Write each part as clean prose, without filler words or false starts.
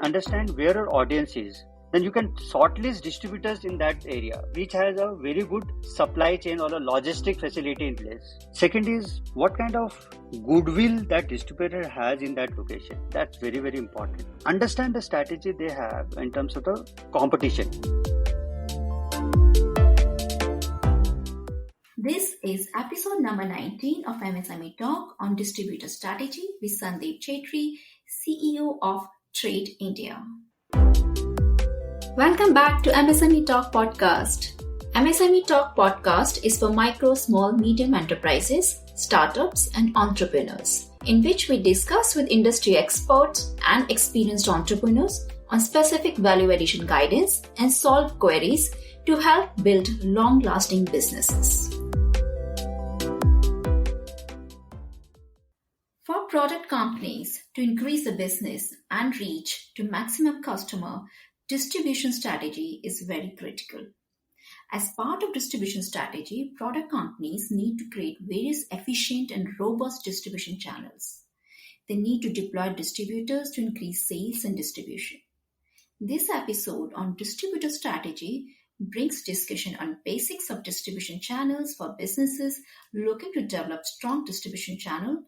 understand where our audience is, then you can shortlist distributors in that area, which has a very good supply chain or a logistic facility in place. Second is what kind of goodwill that distributor has in that location. That's very, very important. Understand the strategy they have in terms of the competition. This is episode number 19 of MSME Talk on Distributor Strategy with Sandeep Chhettri, CEO of Trade India. Welcome back to MSME Talk Podcast. MSME Talk Podcast is for micro, small, medium enterprises, startups, and entrepreneurs, in which we discuss with industry experts and experienced entrepreneurs on specific value addition guidance and solve queries to help build long-lasting businesses. For product companies to increase the business and reach to maximum customer, distribution strategy is very critical. As part of distribution strategy, product companies need to create various efficient and robust distribution channels. They need to deploy distributors to increase sales and distribution. This episode on distributor strategy brings discussion on basics of distribution channels for businesses looking to develop strong distribution channel.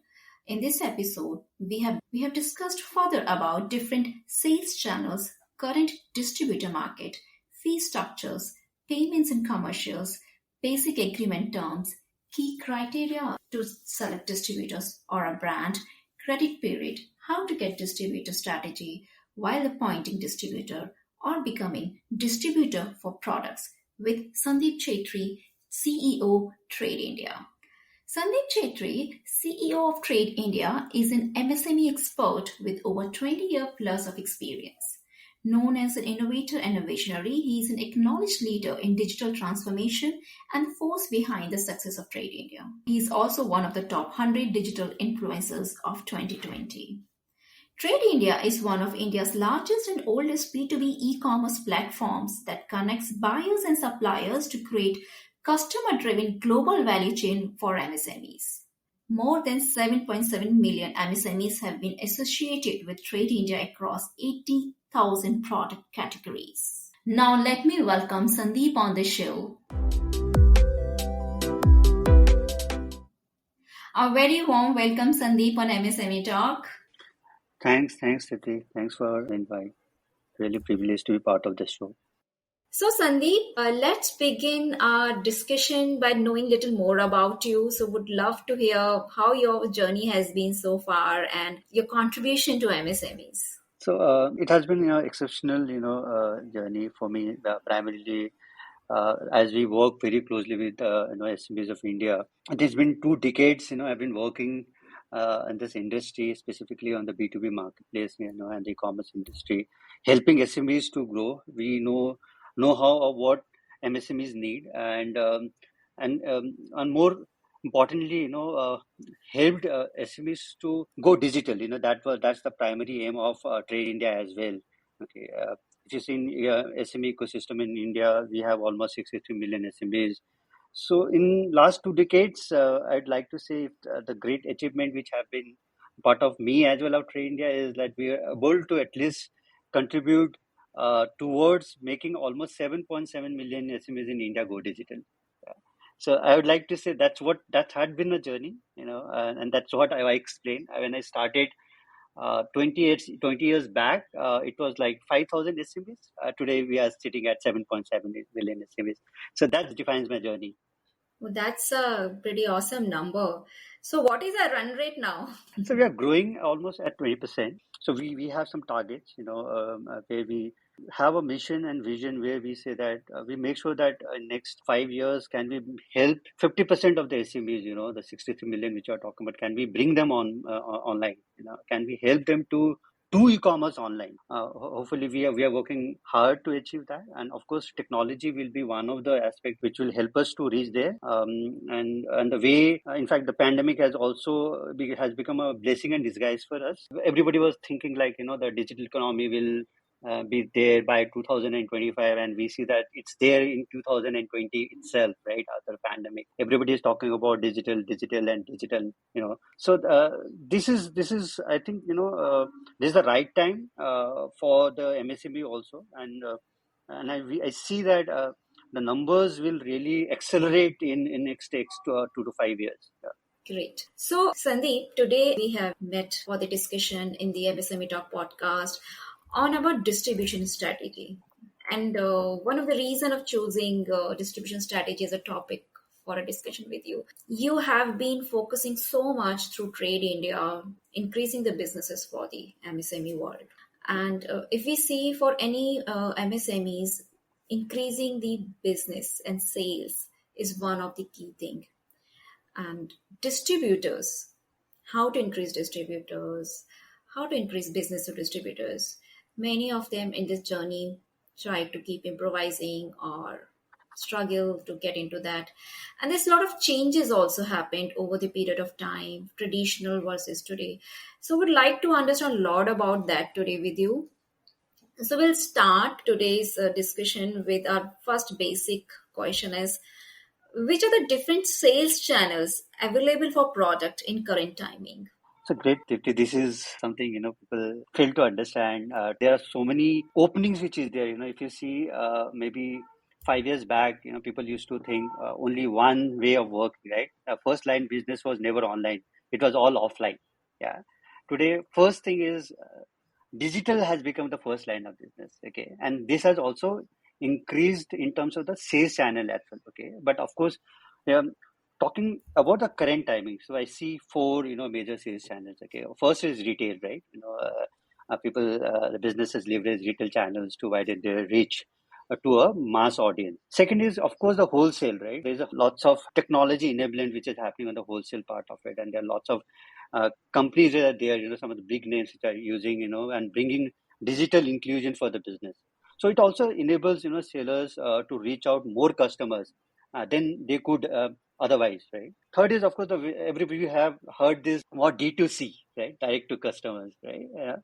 In this episode, we have discussed further about different sales channels, current distributor market, fee structures, payments and commercials, basic agreement terms, key criteria to select distributors or a brand, credit period, how to get distributor strategy while appointing distributor or becoming distributor for products with Sandeep Chhettri, CEO, Trade India. Sandeep Chhettri, CEO of Trade India, is an MSME expert with over 20 years plus of experience. Known as an innovator and a visionary, he is an acknowledged leader in digital transformation and force behind the success of Trade India. He is also one of the top 100 digital influencers of 2020. Trade India is one of India's largest and oldest B2B e-commerce platforms that connects buyers and suppliers to create customer-driven global value chain for MSMEs. More than 7.7 million MSMEs have been associated with Trade India across 80,000 product categories. Now let me welcome Sandeep on the show. A very warm welcome, Sandeep, on MSME Talk. Thanks, Chhettri. Thanks for the invite. Really privileged to be part of the show. So Sandeep, let's begin our discussion by knowing a little more about you. So would love to hear how your journey has been so far and your contribution to MSMEs. So it has been an exceptional, journey for me. Primarily, as we work very closely with SMEs of India. It has been 2 decades. I've been working in this industry, specifically on the B2B marketplace, and the e-commerce industry, helping SMEs to grow. We know how of what MSMEs need, and more importantly, helped SMEs to go digital. That's the primary aim of Trade India as well. Okay, if you see in SME ecosystem in India, we have almost 63 million SMEs. So in last 2 decades, I'd like to say the great achievement which have been part of me as well of Trade India is that we are able to at least contribute towards making almost 7.7 million SMEs in India go digital. So I would like to say that had been a journey, and that's what I explained. When I started 20 years back, it was like 5,000 SMEs. Today we are sitting at 7.7 million SMEs. So that defines my journey. Well, that's a pretty awesome number. So what is our run rate now? So we are growing almost at 20%. So we have some targets, where we have a mission and vision where we say that we make sure that in next 5 years, can we help 50% of the SMEs, the 63 million which you are talking about, can we bring them online? Can we help them to do e-commerce online? Hopefully we are working hard to achieve that, and of course technology will be one of the aspects which will help us to reach there. And the way, in fact, the pandemic has become a blessing in disguise for us. Everybody was thinking like the digital economy will be there by 2025, and we see that it's there in 2020 itself, right? After pandemic, everybody is talking about digital and digital, so this is I think, this is the right time for the MSME also, and I see that the numbers will really accelerate in next 2 to 5 years. Yeah. Great. So, Sandeep, today we have met for the discussion in the MSME Talk podcast on about distribution strategy. And one of the reason of choosing distribution strategy as a topic for a discussion with you, you have been focusing so much through Trade India, increasing the businesses for the MSME world. And if we see for any MSMEs, increasing the business and sales is one of the key things. And distributors, how to increase distributors, how to increase business to distributors. Many of them in this journey try to keep improvising or struggle to get into that. And there's a lot of changes also happened over the period of time, traditional versus today. So would like to understand a lot about that today with you. So we'll start today's discussion with our first basic question is, which are the different sales channels available for product in current timing? So great, Tripti. This is something, people fail to understand. There are so many openings which is there. If you see, maybe 5 years back, people used to think only one way of working, right? First line business was never online; it was all offline. Yeah. Today, first thing is digital has become the first line of business. Okay, and this has also increased in terms of the sales channel as well. Okay, but of course, um, talking about the current timing, so I see four major sales channels. Okay, first is retail, right? The businesses leverage retail channels to widen their reach to a mass audience. Second is, of course, the wholesale, right? There's lots of technology enablement which is happening on the wholesale part of it, and there are lots of companies that are there, some of the big names which are using, and bringing digital inclusion for the business. So it also enables, sellers to reach out more customers than they could otherwise, right? Third is, of course, everybody have heard this what D2C, right? Direct to customers, right?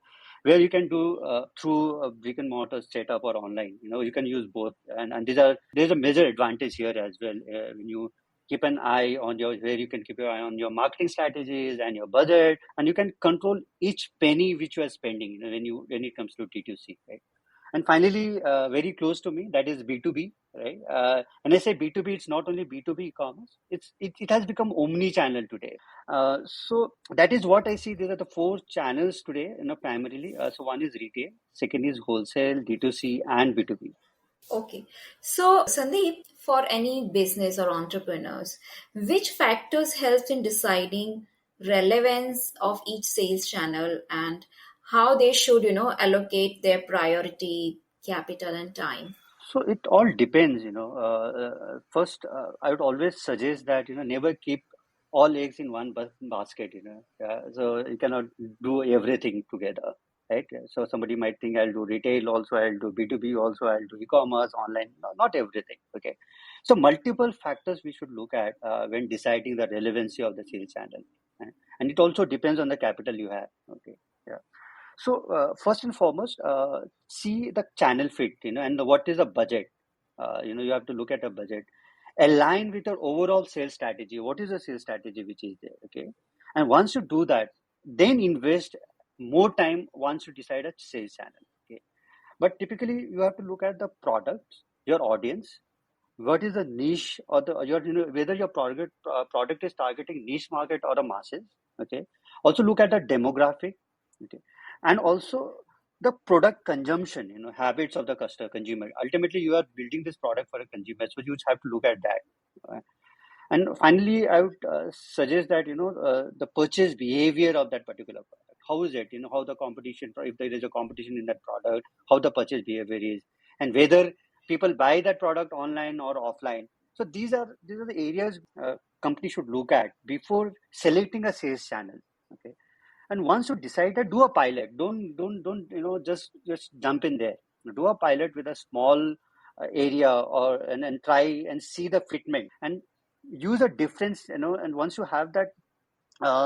Where you can do through a brick and mortar setup or online. You can use both, and there's a major advantage here as well when you keep an eye on where you can keep your eye on your marketing strategies and your budget, and you can control each penny which you are spending, when it comes to D2C, right? And finally, very close to me, that is B2B, right? And I say B2B, it's not only B2B e-commerce, it has become omni-channel today. So that is what I see. These are the four channels today, primarily. So one is retail, second is wholesale, D2C, and B2B. Okay. So, Sandeep, for any business or entrepreneurs, which factors helps in deciding relevance of each sales channel and how they should, allocate their priority, capital, and time? So it all depends, First, I would always suggest that, never keep all eggs in one basket, Yeah, so you cannot do everything together, right? Yeah, so somebody might think I'll do retail also, I'll do B2B also, I'll do e-commerce, online. No, not everything, okay? So multiple factors we should look at when deciding the relevancy of the sales channel. Right? And it also depends on the capital you have, okay? Yeah. So first and foremost, see the channel fit, and what is the budget. You have to look at a budget, align with your overall sales strategy. What is the sales strategy which is there? Okay, and once you do that, then invest more time once you decide a sales channel. Okay, but typically you have to look at the product, your audience, what is the niche or whether your product is targeting niche market or the masses. Okay, also look at the demographic. Okay, and also the product consumption, habits of the customer consumer. Ultimately you are building this product for a consumer, so you have to look at that. And finally, I would suggest that the purchase behavior of that particular product. How is it? How the competition, if there is a competition in that product, how the purchase behavior is, and whether people buy that product online or offline. So these are the areas company should look at before selecting a sales channel. Okay, and once you decide that, do a pilot. Don't just jump in there. Do a pilot with a small area, or and try and see the fitment and use a difference. And once you have that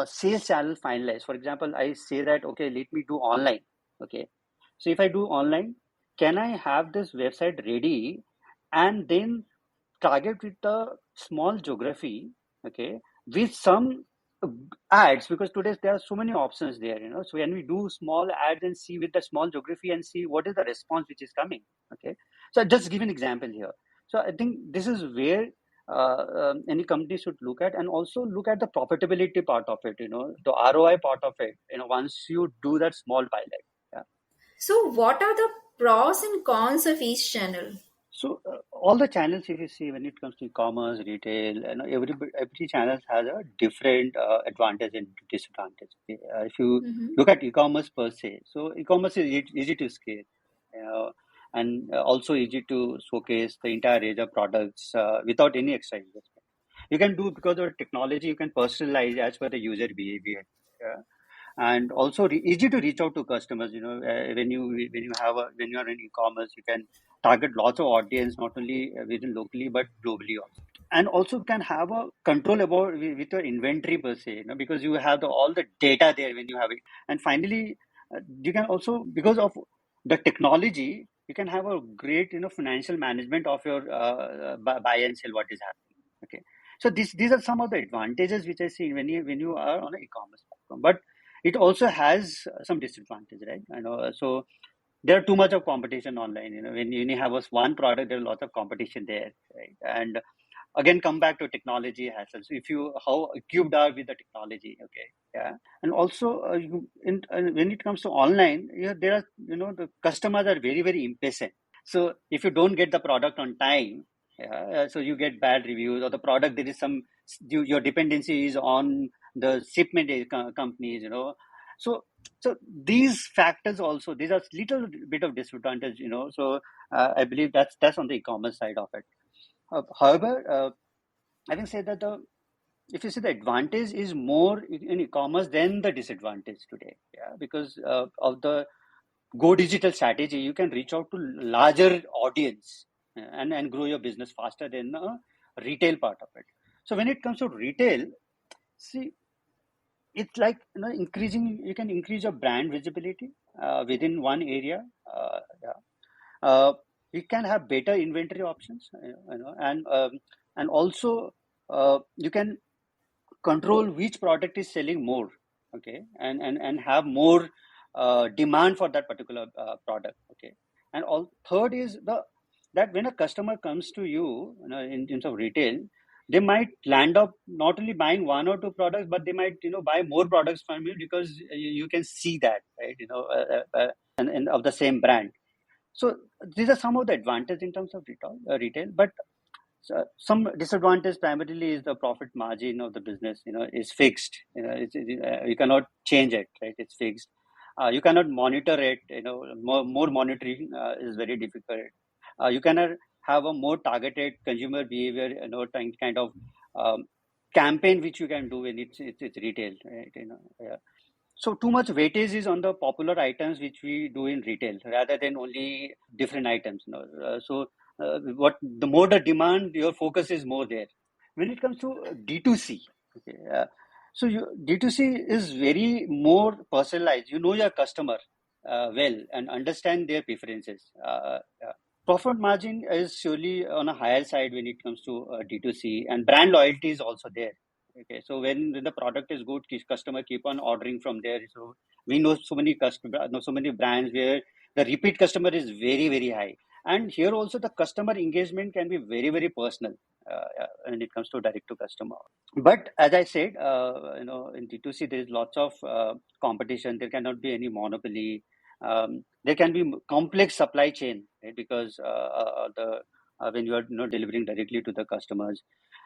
sales channel finalized, for example, I say that okay, let me do online. Okay, So if I do online, can I have this website ready and then target with the small geography, okay, with some ads, because today there are so many options there, so when we do small ads and see with the small geography and see what is the response which is coming, okay. So I just give an example here. So I think this is where any company should look at, and also look at the profitability part of it, the ROI part of it, once you do that small pilot. Yeah. So, what are the pros and cons of each channel? So all the channels, if you see, when it comes to e-commerce, retail, every channel has a different advantage and disadvantage. Okay? If you Mm-hmm. look at e-commerce per se, so e-commerce is easy to scale, and also easy to showcase the entire range of products without any extra investment. You can do, because of technology, you can personalize as per the user behavior. Yeah. And also easy to reach out to customers, when you are in e-commerce, you can target lots of audience, not only within locally but globally also, and also can have a control about with your inventory per se, because you have all the data there when you have it. And finally, you can also, because of the technology, you can have a great financial management of your buy and sell what is happening. Okay. So these are some of the advantages which I see when you are on an e-commerce platform. But it also has some disadvantage, right? So there are too much of competition online. When you have one product, there are lots of competition there, right? And again, come back to technology hassles. If you how equipped are with the technology, okay, yeah. And also, when it comes to online, there are the customers are very very impatient. So if you don't get the product on time, yeah, so you get bad reviews, or the product there is your dependency is on the shipment companies, So these factors also, these are little bit of disadvantage, So I believe that's on the e-commerce side of it. However, having said that, if you see, the advantage is more in e-commerce than the disadvantage today, yeah, because of the go digital strategy, you can reach out to larger audience, and grow your business faster than the retail part of it. So when it comes to retail, see, it's like increasing. You can increase your brand visibility within one area. Yeah. You can have better inventory options, and also you can control which product is selling more, okay, and have more demand for that particular product, okay. And third is that when a customer comes to you, in terms of retail, they might land up not only buying one or two products, but they might buy more products from you, because you can see that, right, and of the same brand. So these are some of the advantages in terms of retail, but so some disadvantage primarily is the profit margin of the business, is fixed. You cannot change it, right? It's fixed. You cannot monitor it. More monitoring is very difficult. You cannot have a more targeted consumer behavior, kind of um, campaign which you can do when it's retail, right? Yeah. So too much weightage is on the popular items which we do in retail rather than only different items. What the more the demand, your focus is more there. When it comes to D2C, okay, D2C is very more personalized. You know your customer well and understand their preferences. Profit margin is surely on a higher side when it comes to D2C, and brand loyalty is also there. Okay, so when the product is good, customer keep on ordering from there. So we know so many brands where the repeat customer is very very high, and here also the customer engagement can be very very personal when it comes to direct to customer. But as I said, in D2C there is lots of competition. There cannot be any monopoly. There can be complex supply chain, right? Because the when you are delivering directly to the customers,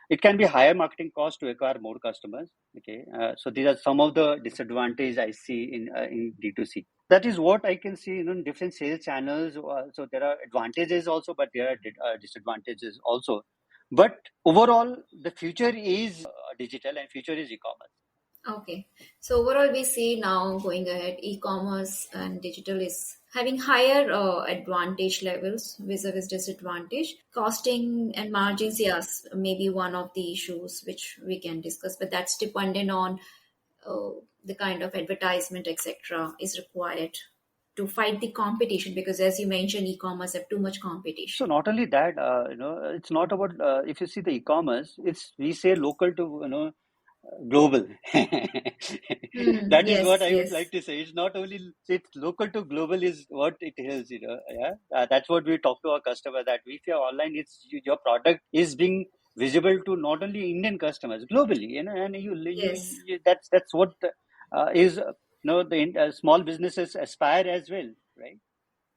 it can be higher marketing cost to acquire more customers. Okay, so these are some of the disadvantages I see in D2C. That is what I can see in different sales channels. So there are advantages also, but there are disadvantages also. But overall, the future is digital, and future is e-commerce. Okay. So overall, we see now going ahead, e-commerce and digital is having higher advantage levels vis-a-vis disadvantage. Costing and margins, yes, maybe one of the issues which we can discuss, but that's dependent on uh, the kind of advertisement, etc., is required. to fight the competition? Because as you mentioned, e-commerce have too much So competition. not only that, it's not about if you see the e-commerce, we say local to global. Hmm. That is what Yes, I would yes, like to say. It's not only it's local to global is what it is. Yeah. That's what we talk to our customer. That if you're online, your product is being visible to not only Indian customers globally. And yes, that's what is the small businesses aspire as well, right?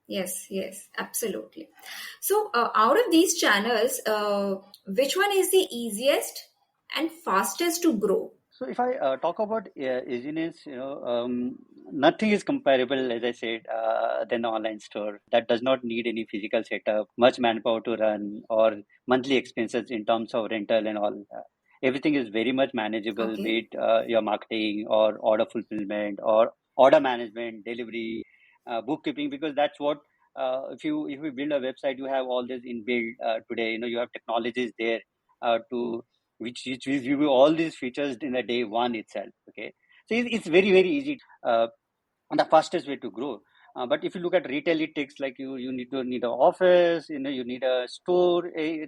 yes, yes, absolutely. So, out of these channels, which one is the easiest and fastest to grow? So if I talk about easiness, nothing is comparable, as I said, than the online store. That does not need any physical setup, much manpower to run, or monthly expenses in terms of rental and all. Everything is very much manageable, Okay. be it your marketing or order fulfillment or order management, delivery, bookkeeping, because that's what if you build a website, you have all this inbuilt today. You have technologies there to which will give you all these features in the day one itself. Okay, so it's very very easy and the fastest way to grow. But if you look at retail, it takes like you need an office, you need a store, you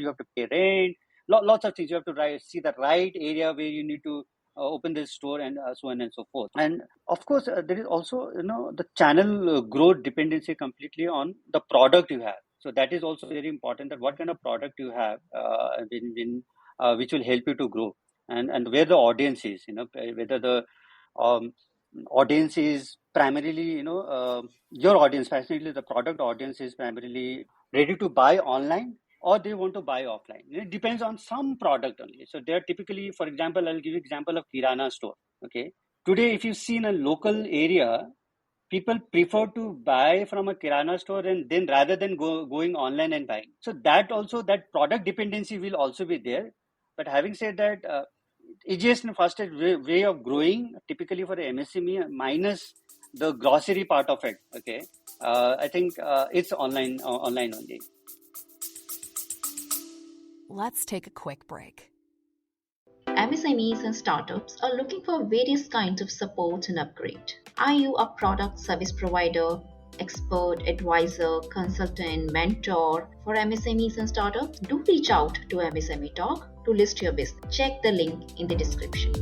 have to pay rent, lots of things. You have to see the right area where you need to open this store and so on and so forth. And of course, there is also the channel growth dependency completely on the product you have. So that is also very important. That what kind of product you have, which will help you to grow, and where the audience is. Whether the um, audience is primarily your audience, specifically the product audience, is primarily ready to buy online or they want to buy offline. It depends on some product only. So they're typically, for example, I'll give you example of kirana store. Okay, today if you see in a local area, people prefer to buy from a kirana store and then rather than going online and buying. So that product dependency will also be there. But having said that, easiest and fastest way of growing typically for the MSME minus the grocery part of it. Okay, I think it's online only. Let's take a quick break. MSMEs and startups are looking for various kinds of support and upgrade. Are you a product service provider, expert, advisor, consultant, mentor for MSMEs and startups? Do reach out to MSME Talk to list your business. Check the link in the description.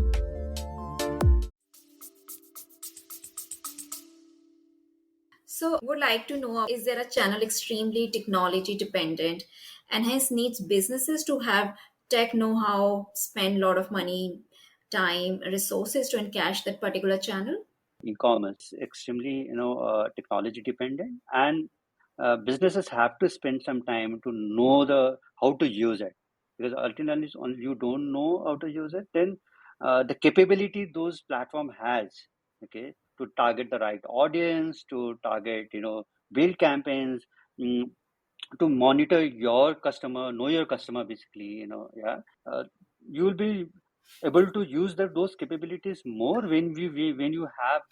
So, would like to know, is there a channel extremely technology dependent and hence needs businesses to have tech know how, spend a lot of money, time, resources to encash that particular channel? E-commerce extremely technology dependent, and businesses have to spend some time to know the how to use it, because ultimately only you don't know how to use it, then the capability those platform has, okay, to target the right audience, to target build campaigns, mm, to monitor your customer, know your customer, basically, yeah. You will be able to use those capabilities more when you have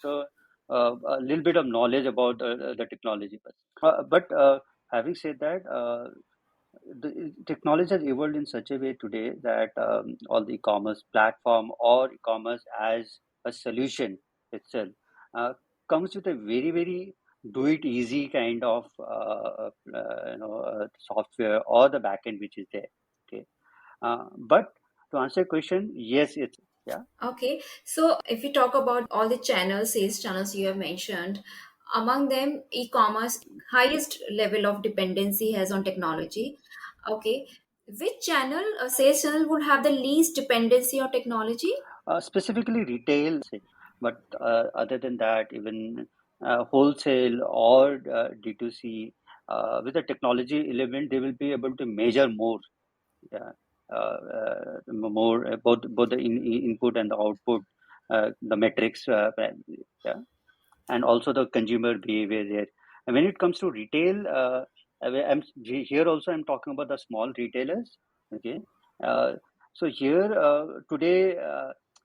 a little bit of knowledge about the technology. But having said that, the technology has evolved in such a way today that all the e-commerce platform or e-commerce as a solution itself uh, comes with a very very do it easy kind of software or the backend which is there. Okay, but to answer your question, yes, it's yeah. Okay, so if we talk about all the channels, sales channels you have mentioned, among them, e-commerce highest level of dependency has on technology. Okay, which channel, sales channel, would have the least dependency on technology? Specifically retail, say, but other than that, even wholesale or D2C, with the technology element, they will be able to measure more, yeah, more both the input and the output, the metrics, yeah, and also the consumer behavior there. And when it comes to retail, here also I'm talking about the small retailers. Okay, uh, so here today,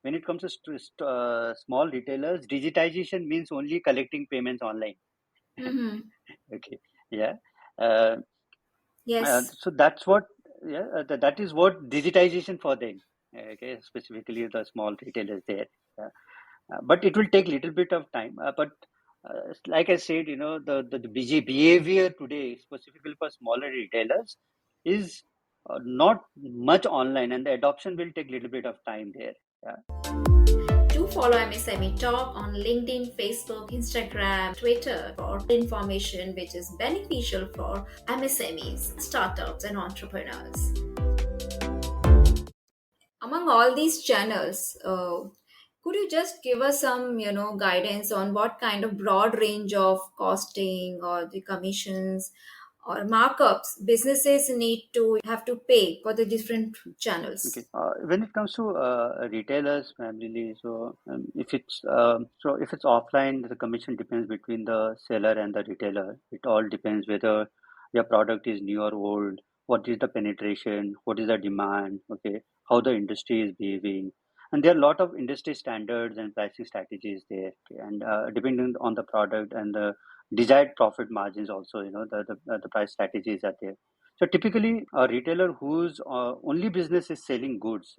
when it comes to small retailers, digitization means only collecting payments online. Mm-hmm. Okay, yeah. Uh, Yes. so that's what, yeah, that is what digitization for them. Okay, specifically the small retailers there. Yeah. But it will take little bit of time. But like I said, the behavior today, specifically for smaller retailers, is not much online, and the adoption will take a little bit of time there. Yeah. Do follow MSME Talk on LinkedIn, Facebook, Instagram, Twitter for information which is beneficial for MSMEs, startups, and entrepreneurs. Among all these channels, could you just give us some, guidance on what kind of broad range of costing or the commissions or markups businesses need to have to pay for the different channels? Okay. When it comes to retailers, primarily, so if it's offline, the commission depends between the seller and the retailer. It all depends whether your product is new or old, what is the penetration, what is the demand, okay, how the industry is behaving, and there are a lot of industry standards and pricing strategies there. Okay, and depending on the product and the desired profit margins, also, the price strategies are there. So typically, a retailer whose only business is selling goods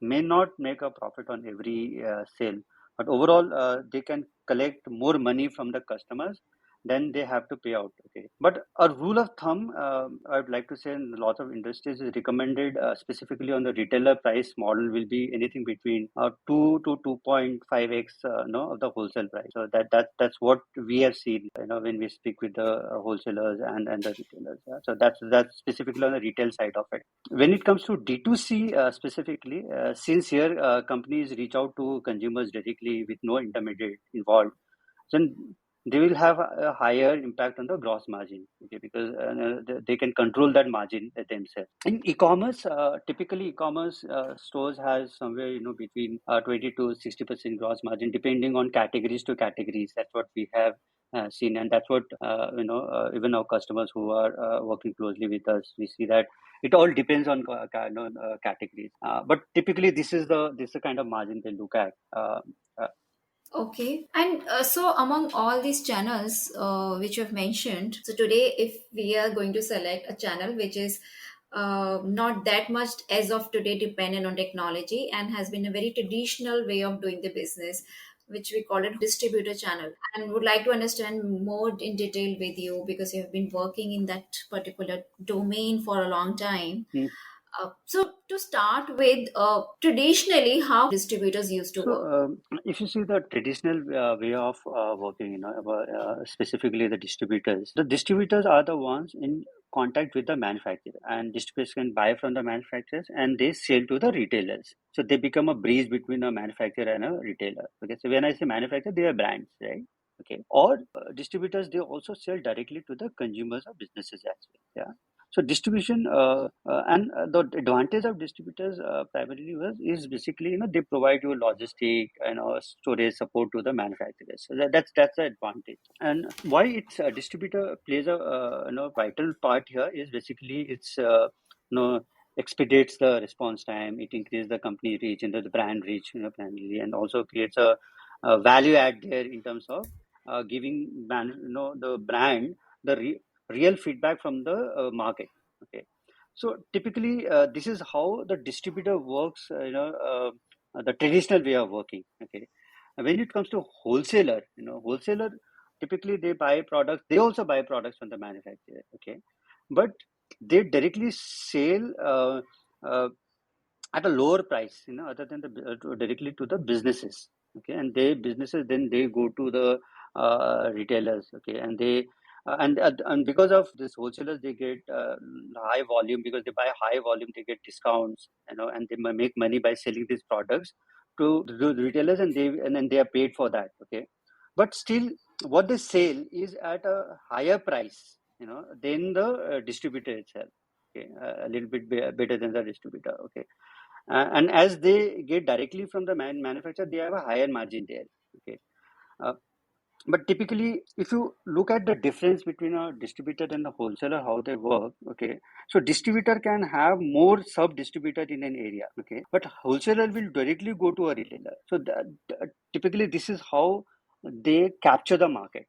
may not make a profit on every sale, but overall, they can collect more money from the customers than they have to pay out. Okay, but a rule of thumb, I'd like to say, in lots of industries is recommended, specifically on the retailer price model, will be anything between 2 to 2.5x, of the wholesale price. So that's what we have seen, when we speak with the wholesalers and the retailers. Yeah? So that's specifically on the retail side of it. When it comes to D2C, specifically, since here companies reach out to consumers directly with no intermediate involved, then they will have a higher impact on the gross margin, okay, because they can control that margin themselves. In e-commerce, typically e-commerce stores has somewhere, between 20 to 60% gross margin, depending on categories to categories. That's what we have seen, and that's what even our customers who are working closely with us, we see that it all depends on categories. But typically, this is the kind of margin they look at. Uh, Okay. And so, among all these channels which you have mentioned, so today, if we are going to select a channel which is not that much as of today dependent on technology and has been a very traditional way of doing the business, which we call it distributor channel, and would like to understand more in detail with you because you have been working in that particular domain for a long time. hmm. So, to start with, traditionally, how distributors used to So, work? if you see the traditional way of working, specifically the distributors are the ones in contact with the manufacturer, and distributors can buy from the manufacturers and they sell to the retailers. So they become a bridge between a manufacturer and a retailer. Okay, so when I say manufacturer, they are brands, right? Okay, or distributors, they also sell directly to the consumers or businesses as well. Yeah. So distribution, the advantage of distributors primarily is basically, they provide you logistic and storage support to the manufacturers. So that's the advantage. And why it's distributor plays a vital part here is basically it's you know expedites the response time. It increases the company reach and the brand reach, primarily, and also creates a value add there in terms of giving the brand the real feedback from the market. Okay, so typically this is how the distributor works, the traditional way of working. Okay, and when it comes to wholesaler typically they buy products, they also buy products from the manufacturer. Okay, but they directly sell uh, at a lower price, other than directly to the businesses. Okay, and they businesses then they go to the retailers. Okay, and and because of this wholesalers, they get high volume. Because they buy high volume, they get discounts, and they make money by selling these products to the retailers, and then they are paid for that. Okay, but still, what they sell is at a higher price, than the distributor itself. Okay, a little bit better than the distributor. Okay, and as they get directly from the manufacturer, they have a higher margin there. Okay, uh, but typically, if you look at the difference between a distributor and a wholesaler, how they work, okay, so distributor can have more sub distributor in an area. Okay, but wholesaler will directly go to a retailer. So typically, this is how they capture the market.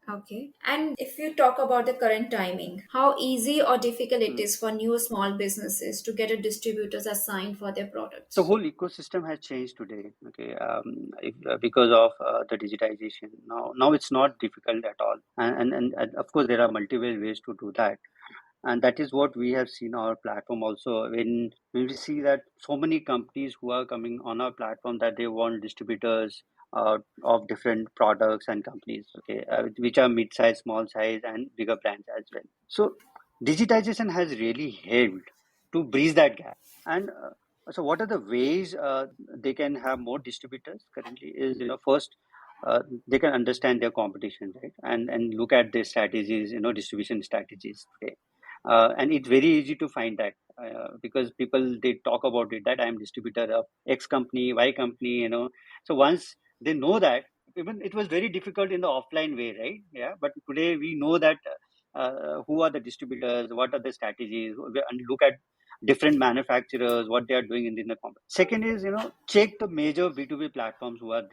Okay. And if you talk about the current timing, how easy or difficult it is for new small businesses to get a distributors assigned for their The products? whole ecosystem has changed today. Okay, because of the digitization. Now it's not difficult at all, and of course there are multiple ways to do that, and that is what we have seen our platform also. When we see that so many companies who are coming on our platform that they want distributors of different products and companies. Okay, which are mid size, small size, and bigger brands as well. So digitization has really helped to bridge that gap. And so, what are the ways they can have more distributors? Currently, is first they can understand their competition, right, and look at their strategies, distribution strategies. Okay, and it's very easy to find that because people they talk about it that I am distributor of X company, Y company. So once they know that, even it was very difficult in the offline way, right? Yeah, but today we know that who are the distributors, what are the strategies, and look at different manufacturers, what they are doing in the company. Second is, check the major B2B platforms who are,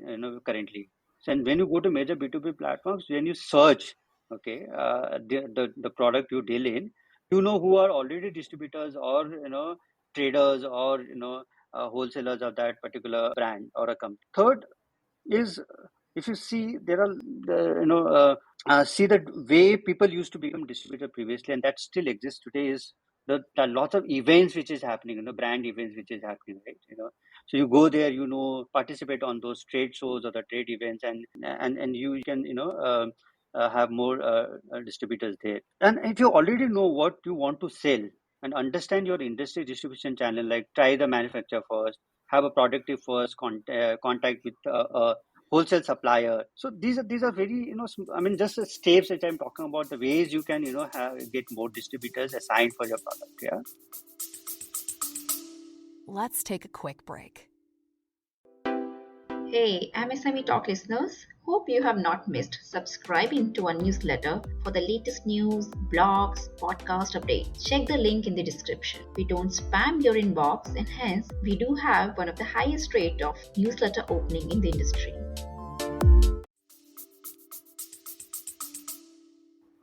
currently. So, and when you go to major B2B platforms, when you search, okay, the product you deal in, who are already distributors or, traders or, wholesalers of that particular brand or a company. Third is, if you see, there are, see the way people used to become distributor previously, and that still exists today, is the lots of events which is happening, brand events which is happening, right? So you go there, participate on those trade shows or the trade events, and you can, have more distributors there. And if you already know what you want to sell and understand your industry distribution channel, like try the manufacturer first, have a productive first contact with a wholesale supplier. So these are very, I mean, just the steps that I'm talking about, the ways you can, get more distributors assigned for your product. Yeah. Let's take a quick break. Hey, MSME Talk listeners, hope you have not missed subscribing to our newsletter for the latest news, blogs, podcast updates. Check the link in the description. We don't spam your inbox, and hence we do have one of the highest rate of newsletter opening in the industry.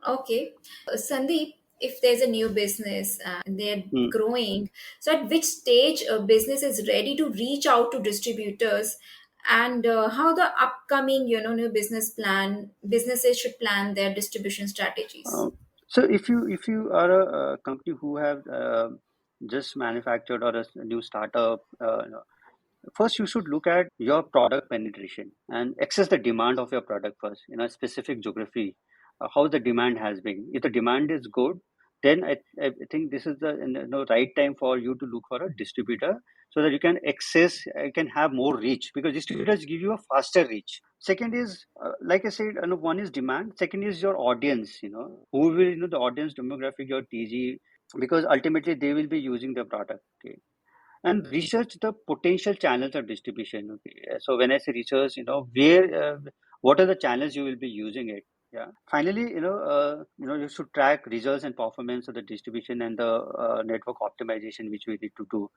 Okay. Sandeep, if there's a new business and they're Hmm. growing, so at which stage a business is ready to reach out to distributors, and how the upcoming, new businesses should plan their distribution strategies? Uh, so if you are a company who have just manufactured or a new startup, first you should look at your product penetration and access the demand of your product first in a specific geography. How the demand has been. If the demand is good, then I think this is the right time for you to look for a distributor, so that you can access, you can have more reach, because distributors give you a faster reach. Second is, like I said, one is demand. Second is your audience. Who will, the audience demographic, your TG, because ultimately they will be using the product. Okay, and research the potential channels of distribution. Okay, so when I say research, where, what are the channels you will be using it. Yeah. Finally, you should track results and performance of the distribution and the network optimization which we need to do.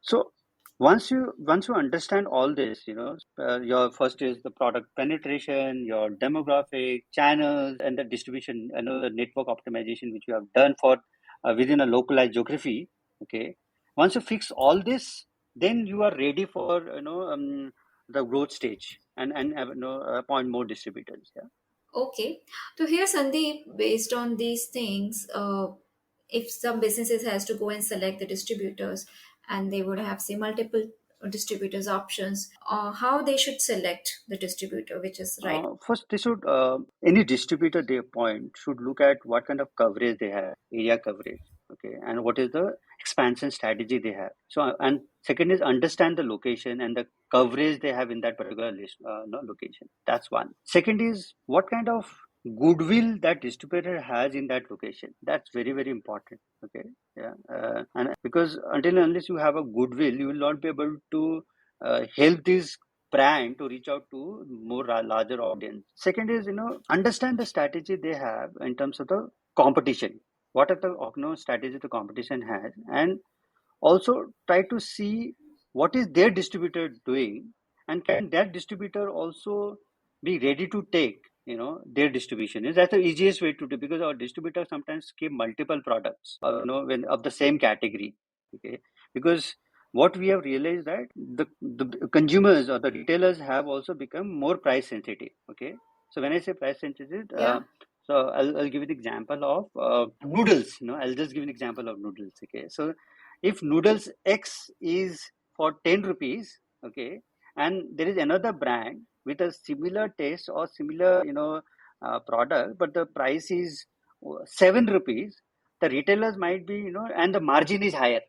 So once you understand all this, your first is the product penetration, your demographic, channels, and the distribution, the network optimization which you have done for within a localized geography. Okay, once you fix all this, then you are ready for the growth stage, and appoint more distributors. Yeah. Okay. So here, Sandeep, based on these things, if some businesses has to go and select the distributors, and they would have say multiple distributors options, how they should select the distributor, which is right. First, they should, any distributor they appoint should look at what kind of coverage they have, area coverage, okay, and what is the expansion strategy they have. So, and second is understand the location and the coverage they have in that particular list, no, location. That's one. Second is what kind of goodwill that distributor has in that location. That's very, very important. Okay, yeah, and because until and unless you have a goodwill, you will not be able to help these brand to reach out to more larger audience. Second is, understand the strategy they have in terms of the competition. What are the strategy the competition has, and also try to see what is their distributor doing, and can that distributor also be ready to take their distribution is. That's the easiest way to do, because our distributors sometimes keep multiple products, when of the same category. Okay, because what we have realized that the consumers or the retailers have also become more price sensitive. Okay, so when I say price sensitive, Yeah. so I'll give you the example of noodles. I'll just give an example of noodles. Okay, so if noodles X is for 10 rupees, okay, and there is another brand with a similar taste or similar product, but the price is 7 rupees, the retailers might be, and the margin is higher.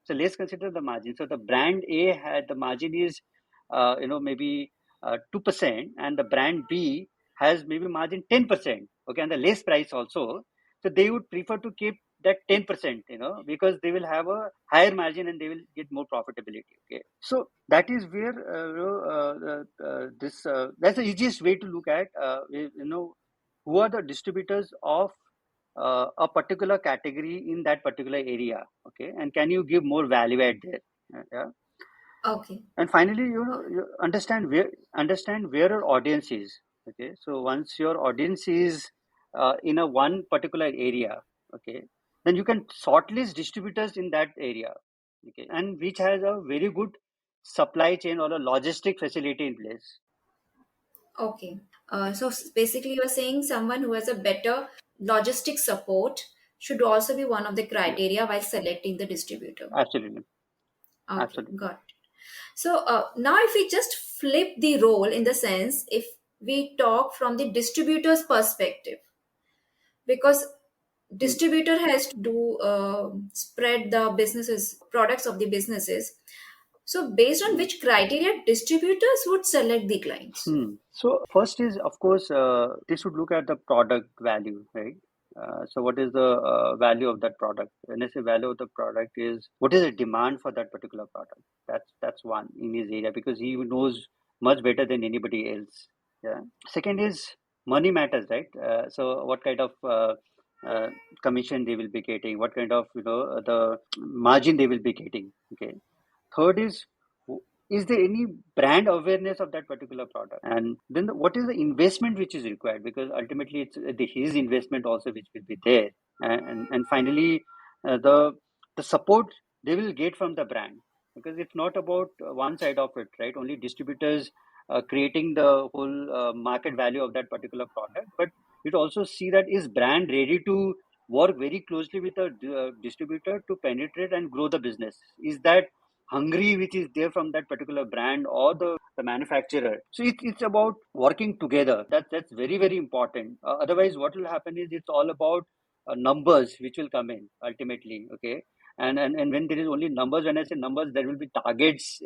So let's consider the margin. So the brand A had the margin is maybe 2%, and the brand B has maybe margin 10%, okay, and the less price also. So they would prefer to keep that 10%, because they will have a higher margin and they will get more profitability. Okay, so that is where this that's the easiest way to look at who are the distributors of a particular category in that particular area. Okay, and can you give more value add there? Yeah. Okay. And finally, you understand where your audience is. Okay, so once your audience is in a one particular area, okay, then you can shortlist distributors in that area. Okay, and which has a very good supply chain or a logistic facility in place. Okay. Basically, you're saying someone who has a better logistic support should also be one of the Yes, criteria while selecting the distributor. absolutely, Okay, absolutely. got it. Now if we just flip the role in the sense, if we talk from the distributor's perspective, because Hmm. distributor has to do spread the businesses products of the businesses. So based on Hmm. which criteria distributors would select the clients? So first is, of course, they should look at the product value, right? So what is the value of that product? When I say value of the product is what is the demand for that particular product? That's one in his area, because he knows much better than anybody else. Yeah. Second is money matters, right? So what kind of uh, commission they will be getting? What kind of the margin they will be getting? Okay. Third is there any brand awareness of that particular product? And then what is the investment which is required? Because ultimately it's his investment also which will be there. And finally, the support they will get from the brand, because it's not about one side of it, right? Only distributors creating the whole market value of that particular product, but it also see that is brand ready to work very closely with a distributor to penetrate and grow the business. Is that hungry which is there from that particular brand or the manufacturer? So it's about working together. That's very, very important. Otherwise what will happen is it's all about numbers which will come in ultimately. Okay, and when there is only numbers, when I say numbers, there will be targets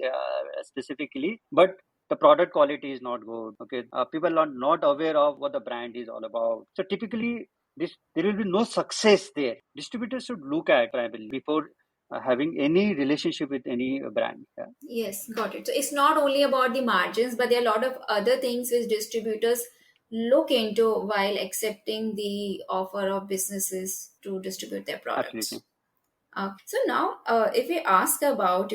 specifically, but the product quality is not good. Okay, people are not aware of what the brand is all about. So typically there will be no success there. Distributors should look at primarily before having any relationship with any brand. Yeah. Yes, got it. So it's not only about the margins, but there are a lot of other things which distributors look into while accepting the offer of businesses to distribute their Absolutely. products. So now, if we ask about,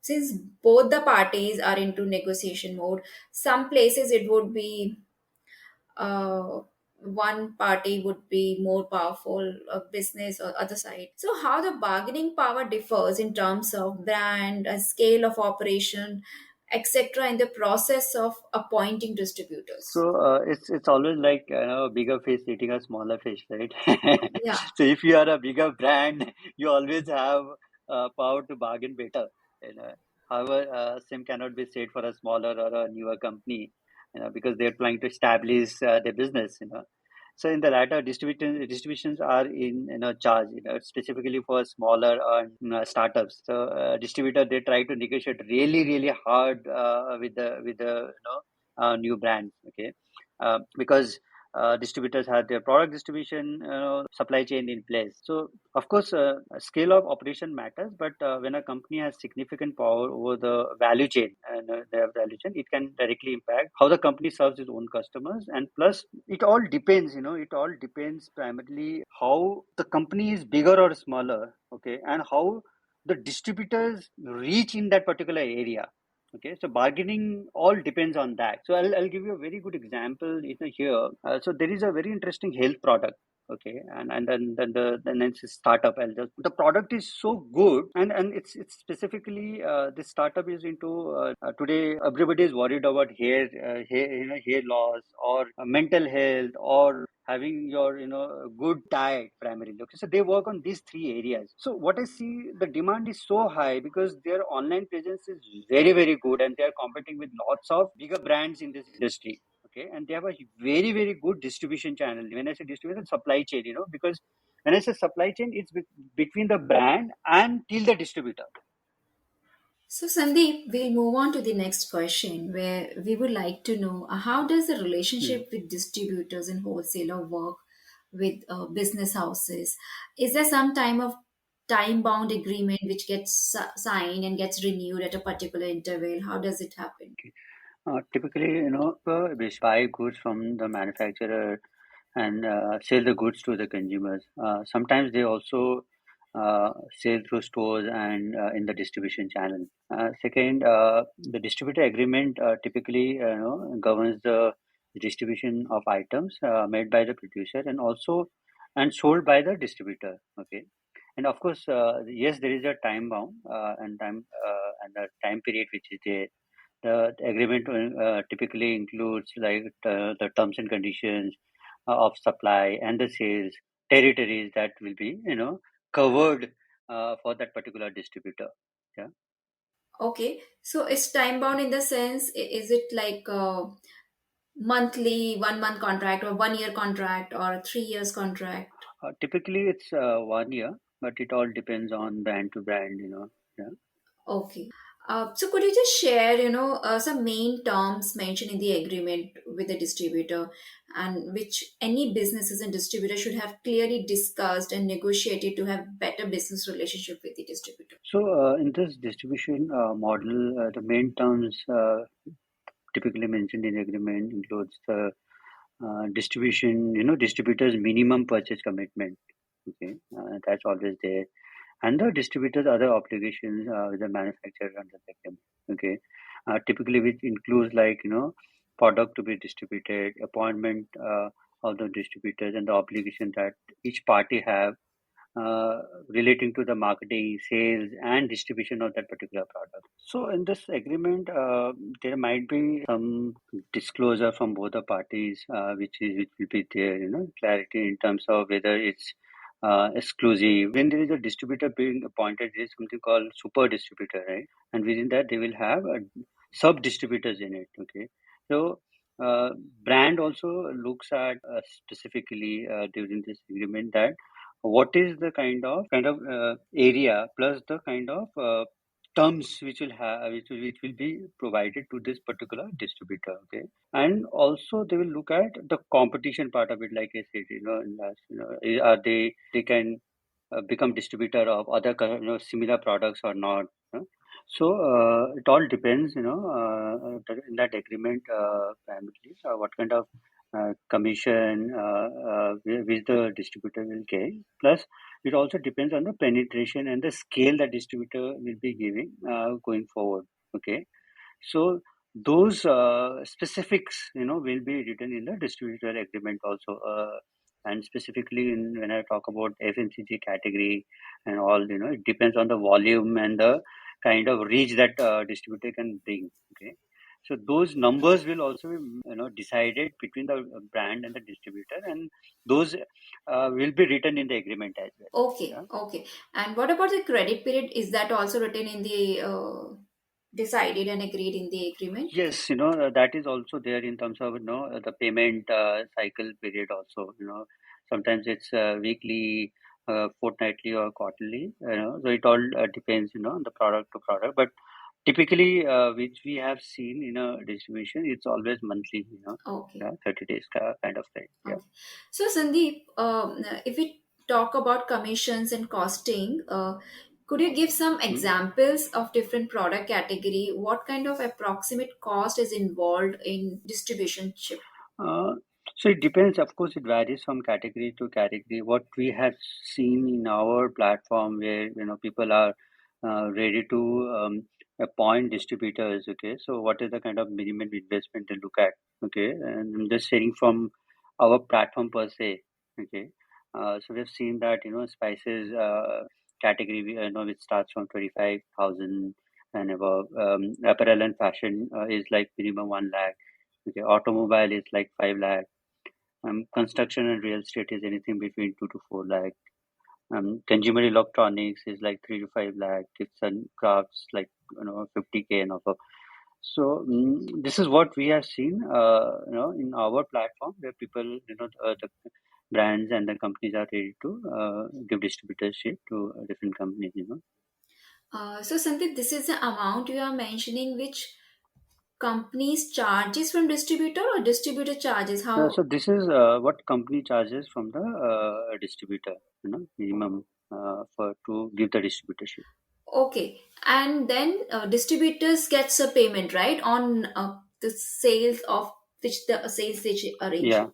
since both the parties are into negotiation mode, some places it would be uh, one party would be more powerful, business or other side. So how the bargaining power differs in terms of brand, scale of operation, etc. in the process of appointing distributors. So it's always like a bigger fish eating a smaller fish, right? Yeah. So if you are a bigger brand, you always have power to bargain better. You know, however, same cannot be said for a smaller or a newer company, because they're trying to establish their business. So in the latter, distributions are in charge, specifically for smaller startups. So distributor they try to negotiate really, really hard with the new brands. Okay, because distributors have their product distribution supply chain in place. So of course, scale of operation matters, but when a company has significant power over the value chain and their value chain, it can directly impact how the company serves its own customers. And plus, it all depends. It all depends primarily how the company is bigger or smaller. Okay, and how the distributors reach in that particular area. Okay, so bargaining all depends on that. So I'll give you a very good example, here. So there is a very interesting health product. Okay, and then it's a startup. The product is so good, and it's specifically, this startup is into, today everybody is worried about hair loss, or mental health, or having your good diet primarily. Okay, so they work on these three areas. So what I see, the demand is so high because their online presence is very, very good, and they are competing with lots of bigger brands in this industry. Okay, and they have a very, very good distribution channel. When I say distribution, supply chain, because when I say supply chain, it's between the brand and till the distributor. So, Sandeep, we'll move on to the next question where we would like to know how does the Hmm. relationship with distributors and wholesaler work with business houses? Is there some time bound agreement which gets signed and gets renewed at a particular interval? How does it happen? Typically, we buy goods from the manufacturer and sell the goods to the consumers. Sometimes they also sell through stores and in the distribution channel. Second, the distributor agreement typically governs the distribution of items made by the producer and also and sold by the distributor. Okay, and of course, yes, there is a time bound and the time period which is there. The agreement typically includes like the terms and conditions of supply and the sales territories that will be covered for that particular distributor. Yeah. Okay, so it's time bound in the sense, is it like monthly, 1 month contract, or 1 year contract, or a 3 years contract? Typically, it's 1 year, but it all depends on brand to brand. Yeah. Okay. So could you just share, some main terms mentioned in the agreement with the distributor, and which any businesses and distributor should have clearly discussed and negotiated to have better business relationship with the distributor? So in this distribution model, the main terms typically mentioned in the agreement includes the distributors minimum purchase commitment. Okay, that's always there, and the distributors other obligations with the manufacturer under the agreement. Okay, typically which includes like product to be distributed, appointment of the distributors, and the obligation that each party have uh, relating to the marketing, sales, and distribution of that particular product. So, in this agreement, there might be some disclosure from both the parties, which will be there. Clarity in terms of whether it's exclusive. When there is a distributor being appointed, there is something called super distributor, right? And within that, they will have sub distributors in it. Okay, so. Uh, Brand also looks at specifically during this agreement that what is the kind of area plus the kind of terms which will be provided to this particular distributor. Okay, and also they will look at the competition part of it, like I said, in last, are they can become distributor of other similar products or not. So it all depends, in that agreement, primarily, what kind of commission which the distributor will get. Plus, it also depends on the penetration and the scale that distributor will be giving going forward. Okay, so those specifics, will be written in the distributor agreement also. And specifically, when I talk about FMCG category and all, it depends on the volume and the kind of reach that distributor can bring. Okay, so those numbers will also be, decided between the brand and the distributor, and those will be written in the agreement as well. Okay, Yeah. okay. And what about the credit period? Is that also written in the decided and agreed in the agreement? Yes, that is also there in terms of the payment cycle period also. Sometimes it's weekly, fortnightly, or quarterly. So it all depends, on the product to product. But typically, which we have seen in a distribution, it's always monthly. Okay. Yeah, 30 days kind of thing. Yeah. Okay. So, Sandeep, if we talk about commissions and costing, could you give some Hmm. examples of different product category? What kind of approximate cost is involved in distribution ship? Uh, so it depends. Of course, it varies from category to category. What we have seen in our platform, where people are ready to appoint distributors. Okay, so what is the kind of minimum investment they look at? Okay, and I'm just sharing from our platform per se. Okay, so we've seen that spices category which starts from 25,000 and above. Apparel and fashion is like minimum 1 lakh. Okay, automobile is like 5 lakh. Construction and real estate is anything between 2 to 4 lakh. Consumer electronics is like 3 to 5 lakh. Gifts and crafts like 50K and above. So this is what we have seen, in our platform where people, the brands and the companies are ready to give distributorship to different companies. So Sandeep, this is the amount you are mentioning which companies charges from distributor or distributor charges? So How? this is what company charges from the distributor, minimum for to give the distributorship. Okay, and then distributors gets a payment, right, on the sales of which the sales they arrange.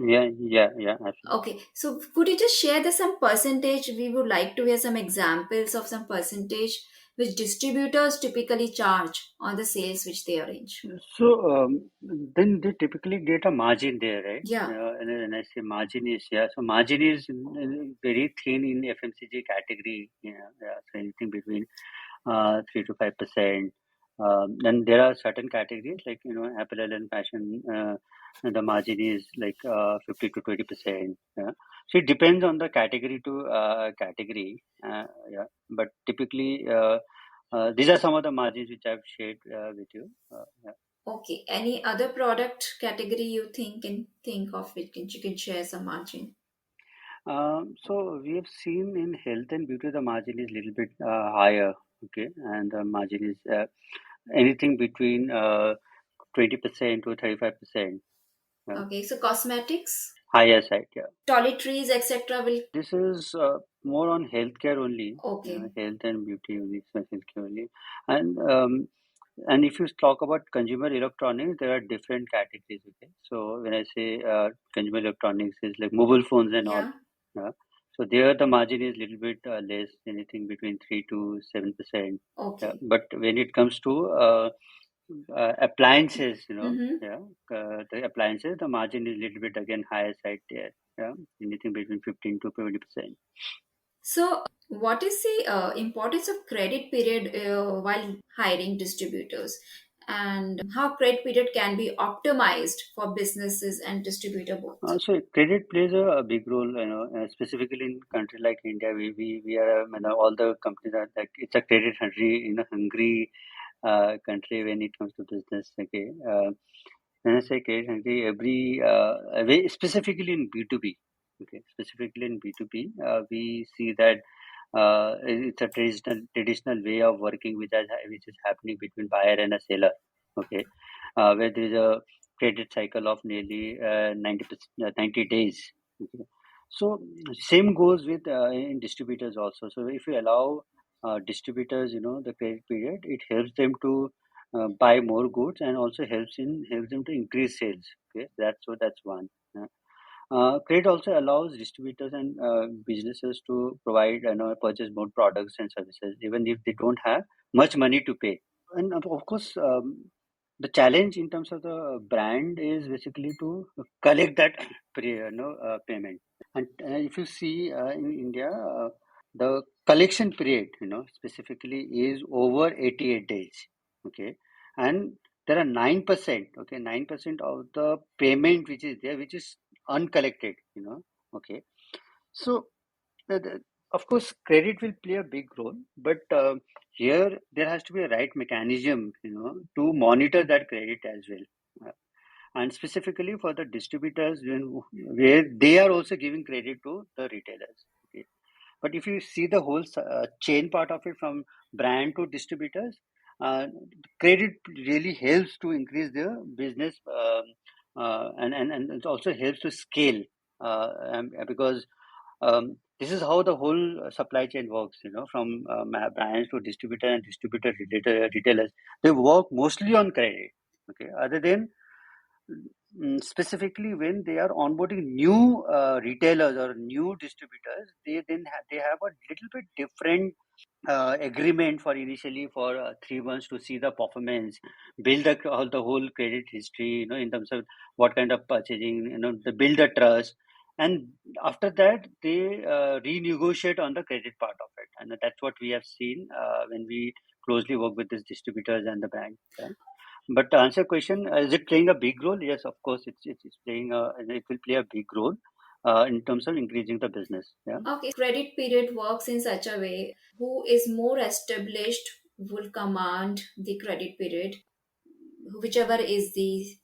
Yeah, yeah, absolutely. Okay, so could you just share the some percentage? We would like to hear some examples of some percentage which distributors typically charge on the sales which they arrange. So then they typically get a margin there, right? Yeah. And I say margin is, yeah. So margin is very thin in FMCG category. Yeah. So anything between 3 to 5%. Then there are certain categories like apparel and fashion. And the margin is like 50 to 20%. Yeah. So it depends on the category to category. Yeah. But typically, these are some of the margins which I've shared with you. Yeah. Okay. Any other product category you think of it? You can share some margin. So we have seen in health and beauty the margin is little bit higher, okay, and the margin is anything between 20% to 35%, Okay. So cosmetics, higher side. Yeah, toiletries, etc. will. this is more on healthcare only, Okay. health and beauty only, so healthcare only, and if you talk about consumer electronics, there are different categories. Okay, so when I say consumer electronics is like mobile phones and all. Yeah. Yeah. So there the margin is little bit less, anything between 3 to 7%. Yeah. Okay. But when it comes to appliances, Mm-hmm. yeah, the appliances, the margin is little bit again higher side there. Yeah, anything between 15 to 20%. So, what is the importance of credit period while hiring distributors, and how credit period can be optimized for businesses and distributor both? So credit plays a big role, specifically in country like India. We are, all the companies are like it's a credit hungry country when it comes to business. Okay, when I say credit hungry, specifically in B2B. Okay, specifically in B2B, we see that it's a traditional way of working which is happening between buyer and a seller. Okay, where there is a credit cycle of nearly 90 days. Okay. So same goes with in distributors also. So if you allow distributors, the credit period, it helps them to buy more goods and also helps them to increase sales. Okay, that's one. Credit also allows distributors and businesses to provide, purchase more products and services, even if they don't have much money to pay. And of course, the challenge in terms of the brand is basically to collect that payment. And if you see in India, the collection period, specifically is over 88 days. Okay, and there are 9%. Okay, 9% of the payment which is there, which is uncollected. Okay, so of course, credit will play a big role, but here there has to be a right mechanism, to monitor that credit as well. And specifically for the distributors, where they are also giving credit to the retailers. Okay. But if you see the whole chain part of it from brand to distributors, credit really helps to increase their business, and it also helps to scale, because this is how the whole supply chain works, from brands to distributor and retailers. They work mostly on credit. Okay, other than specifically when they are onboarding new retailers or new distributors, they have a little bit different agreement for initially for 3 months to see the performance, build all the whole credit history, in terms of what kind of purchasing, to build the trust, and after that they renegotiate on the credit part of it, and that's what we have seen when we closely work with these distributors and the bank. Yeah. But to answer your question, is it playing a big role? Yes, of course, it's playing it will play a big role in terms of increasing the business. Yeah. Okay, credit period works in such a way who is more established will command the credit period, whichever is the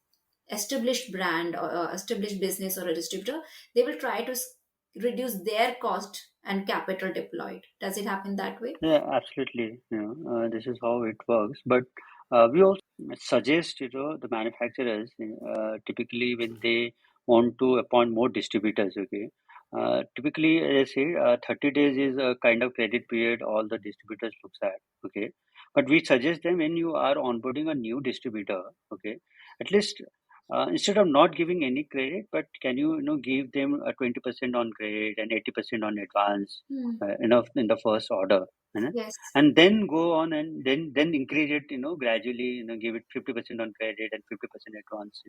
established brand or established business or a distributor, they will try to reduce their cost and capital deployed. Does it happen that way? Yeah, absolutely. This is how it works. But we also suggest, the manufacturers typically when they want to appoint more distributors. Okay, typically, as I say, 30 days is a kind of credit period all the distributors looks at. Okay, but we suggest them when you are onboarding a new distributor. Okay, at least. Instead of not giving any credit, but can you, give them a 20% on credit and 80% on advance, Hmm. in the first order, Yes. and then go on and then increase it, gradually, give it 50% on credit and 50% advance,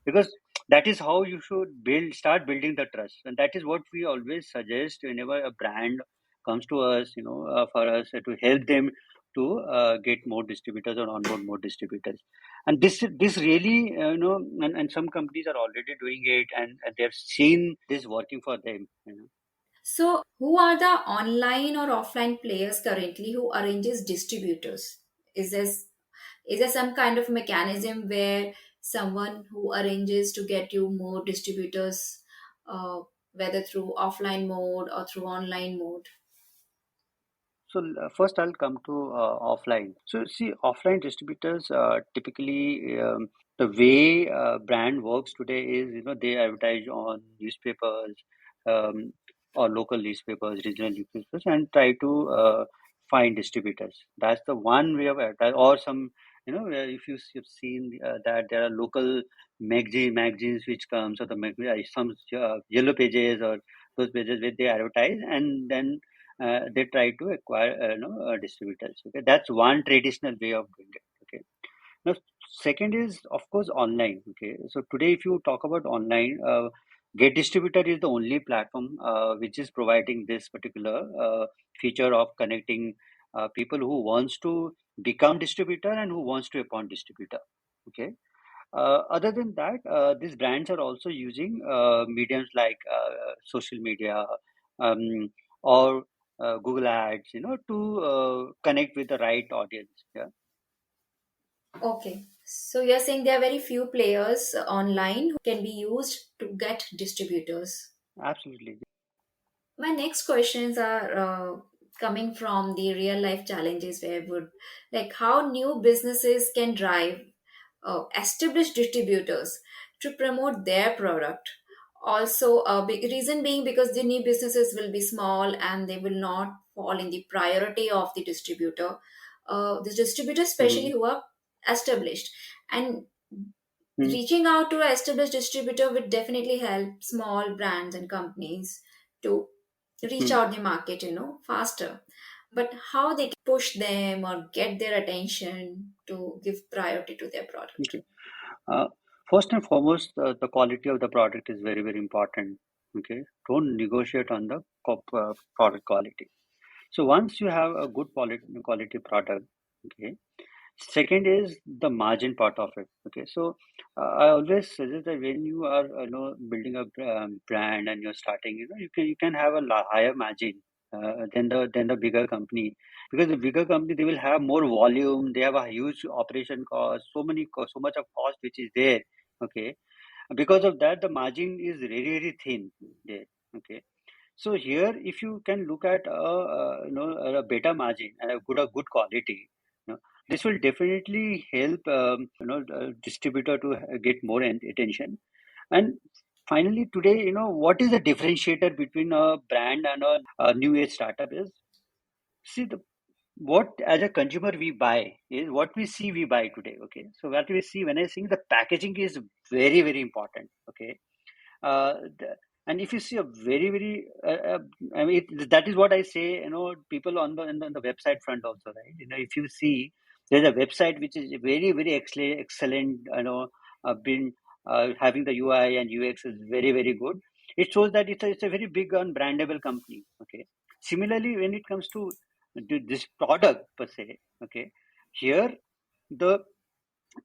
because that is how you should start building the trust, and that is what we always suggest whenever a brand comes to us, for us to help them to get more distributors or onboard more distributors. And this really, and some companies are already doing it, and they have seen this working for them. So, who are the online or offline players currently who arranges distributors? Is this is there some kind of mechanism where someone who arranges to get you more distributors, uh, whether through offline mode or through online mode? So first I'll come to offline. So see, offline distributors typically, the way brand works today is, they advertise on newspapers, um, or local newspapers, regional newspapers, and try to find distributors. That's the one way of advertising. Or some, if you've seen that there are local magazines which comes, or some yellow pages or those pages where they advertise, and then they try to acquire distributors. Okay, that's one traditional way of doing it. Okay, now second is of course online. Okay, so today if you talk about online, Get Distributor is the only platform which is providing this particular feature of connecting people who wants to become distributor and who wants to appoint distributor. Okay, other than that, these brands are also using mediums like social media, um, or Google Ads, to connect with the right audience. Yeah, Okay. So you're saying there are very few players online who can be used to get distributors. absolutely. My next questions are coming from the real life challenges where would like how new businesses can drive established distributors to promote their product. Also, a big reason being because the new businesses will be small and they will not fall in the priority of the distributor. The distributors, especially Mm-hmm. who are established, and Mm-hmm. reaching out to an established distributor would definitely help small brands and companies to reach out the market, faster. But how they can push them or get their attention to give priority to their product? Okay. Uh, First and foremost, the quality of the product is very, very important. Okay, don't negotiate on the product quality. So once you have a good quality product, okay, second is the margin part of it. Okay, so I always suggest that when you are, building a brand and you're starting, you can have a higher margin than the bigger company, because the bigger company, they will have more volume, they have a huge operation cost, so much of cost which is there. Okay, because of that the margin is very, very thin there. Okay, so here, if you can look at a better margin and a good quality, this will definitely help distributor to get more attention. And finally, today, what is the differentiator between a brand and a new age startup is, see, what as a consumer we buy is what we see we buy today. Okay, so what we see, when I think the packaging is very, very important. Okay, uh, the, and if you see a very, very I mean that is what I say, people on the website front also, right? If you see, there's a website which is very, very excellent, been having the UI and UX is very, very good. It shows that it's a very big and brandable company. Okay, similarly when it comes to this product per se. Okay, here the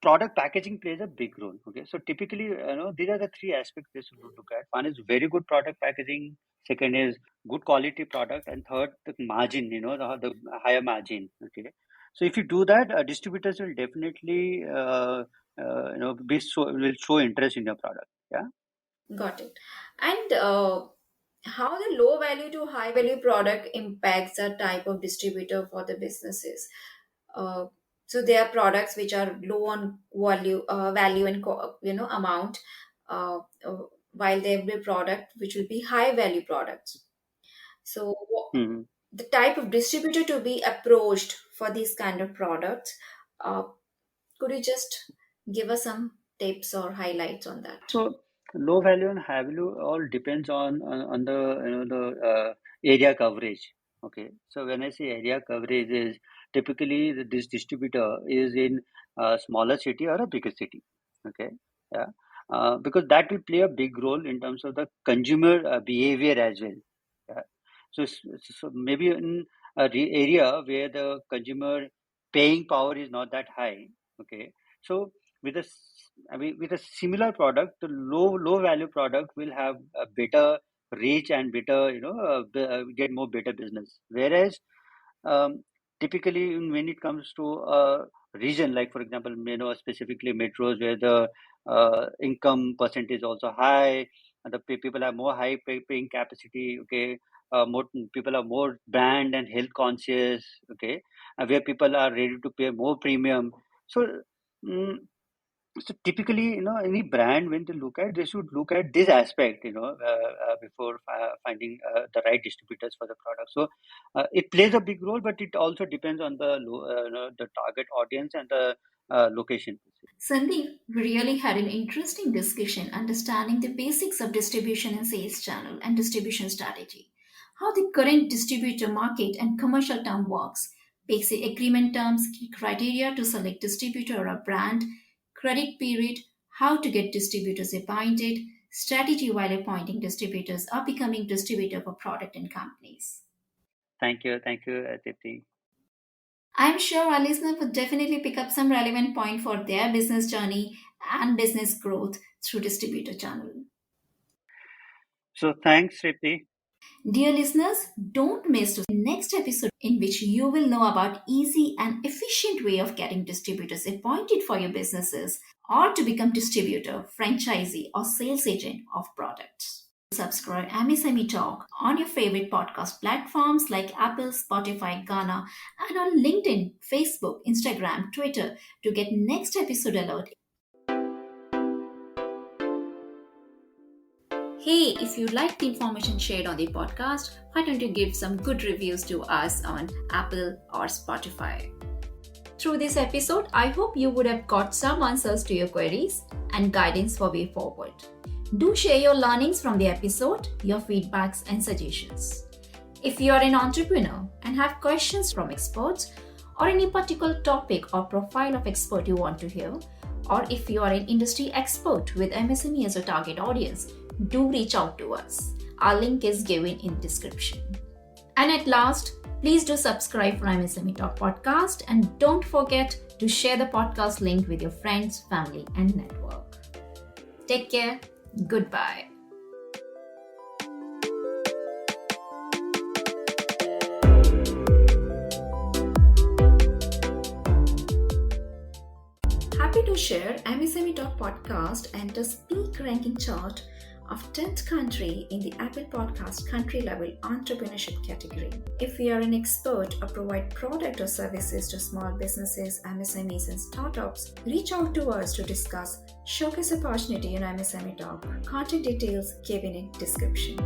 product packaging plays a big role. Okay, so typically, these are the three aspects they should look at. One is very good product packaging, second is good quality product, and third, the margin, the higher margin. Okay, so if you do that, distributors will definitely will show interest in your product. Yeah. Got it. And how the low value to high value product impacts the type of distributor for the businesses. Uh, so there are products which are low on value and amount, uh, uh, while there will be product which will be high value products. So Hmm. the type of distributor to be approached for these kind of products, uh, could you just give us some tips or highlights on that? So low value and high value all depends on the area coverage. Okay, so when I say area coverage is typically this distributor is in a smaller city or a bigger city. Okay, yeah, because that will play a big role in terms of the consumer behavior as well. Yeah, so maybe in a area where the consumer paying power is not that high. Okay, so with I mean, with a similar product, the low value product will have a better reach and better, get more better business. Whereas um, typically when it comes to a region, like for example, specifically metros where the income percentage also high, and the people have more high paying capacity. Okay, more people are more brand and health conscious. Okay, where people are ready to pay more premium. So. mm so typically, any brand when they look at, they should look at this aspect, before finding the right distributors for the product. So it plays a big role, but it also depends on the target audience and the location. Sandeep, we really had an interesting discussion understanding the basics of distribution and sales channel and distribution strategy, how the current distributor market and commercial term works, basic agreement terms, key criteria to select distributor or a brand, credit period, how to get distributors appointed, strategy while appointing distributors or becoming distributor for product and companies. Thank you, Aditi. I'm sure our listeners would definitely pick up some relevant point for their business journey and business growth through distributor channel. So thanks, Ritti. Dear listeners, don't miss the next episode in which you will know about easy and efficient way of getting distributors appointed for your businesses or to become distributor, franchisee or sales agent of products. Subscribe MSME Talk on your favorite podcast platforms like Apple, Spotify, Ghana, and on LinkedIn, Facebook, Instagram, Twitter to get next episode alert. Hey, if you like the information shared on the podcast, why don't you give some good reviews to us on Apple or Spotify? Through this episode, I hope you would have got some answers to your queries and guidance for way forward. Do share your learnings from the episode, your feedbacks and suggestions. If you are an entrepreneur and have questions from experts or any particular topic or profile of expert you want to hear, or if you are an industry expert with MSME as a target audience, do reach out to us. Our link is given in the description. And at last, please do subscribe for MSME Talk podcast and don't forget to share the podcast link with your friends, family and network. Take care. Goodbye. Happy to share MSME Talk podcast enters peak ranking chart of 10th country in the Apple Podcast country level entrepreneurship category. If you are an expert or provide product or services to small businesses, MSMEs and startups, reach out to us to discuss showcase opportunity in MSME Talk. Contact details given in description.